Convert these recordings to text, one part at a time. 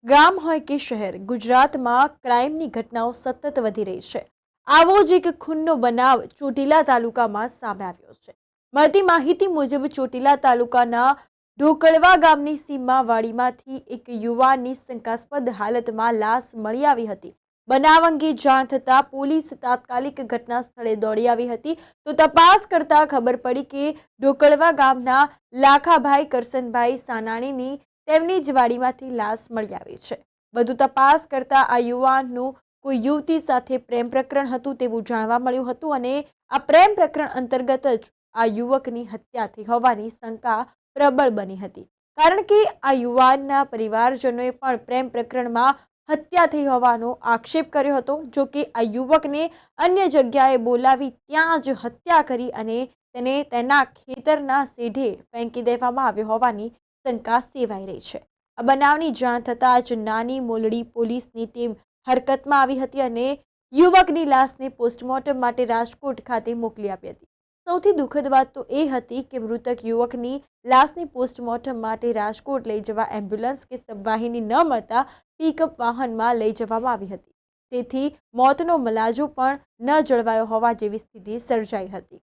ગામ હોય કે શહેર, ગુજરાતમાં ક્રાઇમની ઘટનાઓ સતત વધી રહી છે. આવો જ એક ખૂનનો બનાવ ચોટીલા તાલુકામાં સામે આવ્યો છે. મળતી માહિતી મુજબ ચોટીલા તાલુકાના ઢોકળવા ગામની સીમાવાડીમાંથી એક યુવાનની શંકાસ્પદ હાલતમાં લાશ મળી આવી હતી. બનાવ અંગે જાણ થતાં પોલીસ તાત્કાલિક ઘટના સ્થળે દોડી આવી હતી. તો તપાસ કરતા ખબર પડી કે ઢોકળવા ગામના લાખાભાઈ કરસનભાઈ સાનાણીની તેમની જ વાડીમાંથી લાશ મળી આવી છે. વધુ તપાસ કરતા આ યુવાનનું કોઈ યુવતી સાથે પ્રેમ પ્રકરણ હતું તેવું જાણવા મળ્યું હતું અને આ પ્રેમ પ્રકરણ અંતર્ગત જ આ યુવકની હત્યા થઈ હોવાની શંકા પ્રબળ બની હતી. કારણ કે આ યુવાનના પરિવારજનોએ પણ પ્રેમ પ્રકરણમાં હત્યા થઈ હોવાનો આક્ષેપ કર્યો હતો. જો કે આ યુવકને અન્ય જગ્યાએ બોલાવી ત્યાં જ હત્યા કરી અને તેને તેના ખેતરના સેઢે ફેંકી દેવામાં આવ્યો હોવાની શંકા સેવાઈ રહી છે. આ બનાવની જાણ થતાં જ નાની મોલડી પોલીસની ટીમ હરકતમાં આવી હતી અને યુવકની લાશને પોસ્ટમોર્ટમ માટે રાજકોટ ખાતે મોકલી આપી હતી. સૌથી દુઃખદ વાત તો એ હતી કે મૃતક યુવકની લાશને પોસ્ટમોર્ટમ માટે રાજકોટ લઈ જવા એમ્બ્યુલન્સ કે સબવાહિની ન મળતા પિકઅપ વાહનમાં લઈ જવામાં આવી હતી. તેથી મોતનો મલાજો પણ ન જળવાયો હોવા જેવી સ્થિતિ સર્જાઈ હતી.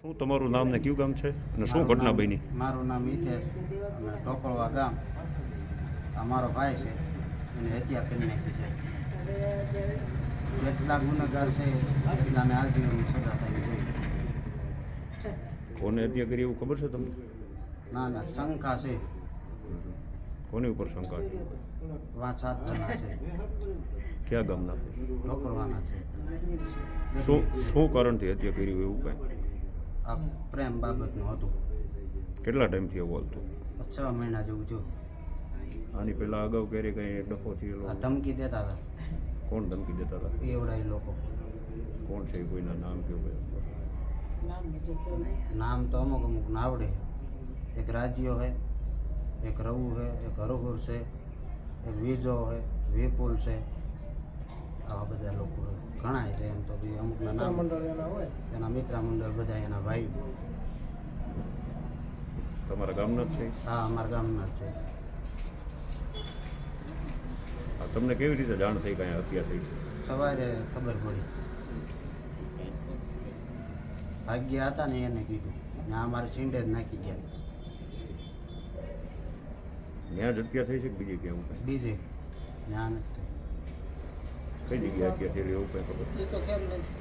શું તમારું નામ ને કયું ગામ છે અને શું ઘટના બની? મારું નામ હિતેશ અને ઢોકળવા ગામ. અમારો ભાઈ છે, એને હત્યા કરી નાખી છે. જેટલા ગુનેગાર છે એટલાને આજીવનની સજા થવી જોઈએ. કોને હત્યા કરી એવું ખબર છે તમને? ના ના, શંકા છે. કોની ઉપર શંકા છે? 5-7 જણા છે. કયા ગામના? ઢોકળવાના છે. શું કારણથી હત્યા કરી એવું કાંઈ? આ પ્રેમ બાબતનું હતું. કેટલા ટાઈમથી એવું હાલતું? 6 મહિના જેવું થયું. આની પહેલાં અગાઉ ક્યારે કંઈ ડખો થયેલો? આ ધમકી દેતા હતા. કોણ ધમકી દેતા હતા? એવડા એ લોકો. કોણ છે? કોઈના નામ કેવું? નામ તો અમુક અમુક ના આવડે. એક રાજ્યો છે, એક રઘુ છે, એક હરઘુર છે, એક વિજો છે, વિપુલ છે. આવા બધા લોકો ઘણા છે. એમ તો બી અમુકના નામ એના મિત્ર મંડળ બધા એના ભાઈ. તમારા ગામના જ છે? હા, અમારા ગામના જ છે. તમને કેવી રીતે જાણ થઈ કાંઈ હત્યા થઈ? સવારે ખબર પડી. ભાગ્યા હતા ને એને કીધું. ત્યાં અમારે સીંડે જ નાખી ગયા. ત્યાં જ હત્યા થઈ છે કે બીજી ક્યાં એવું? બીજે ત્યાં નથી. કઈ જગ્યાએ હત્યા થયેલી એવું કંઈ ખબર? એ તો કેમ નથી.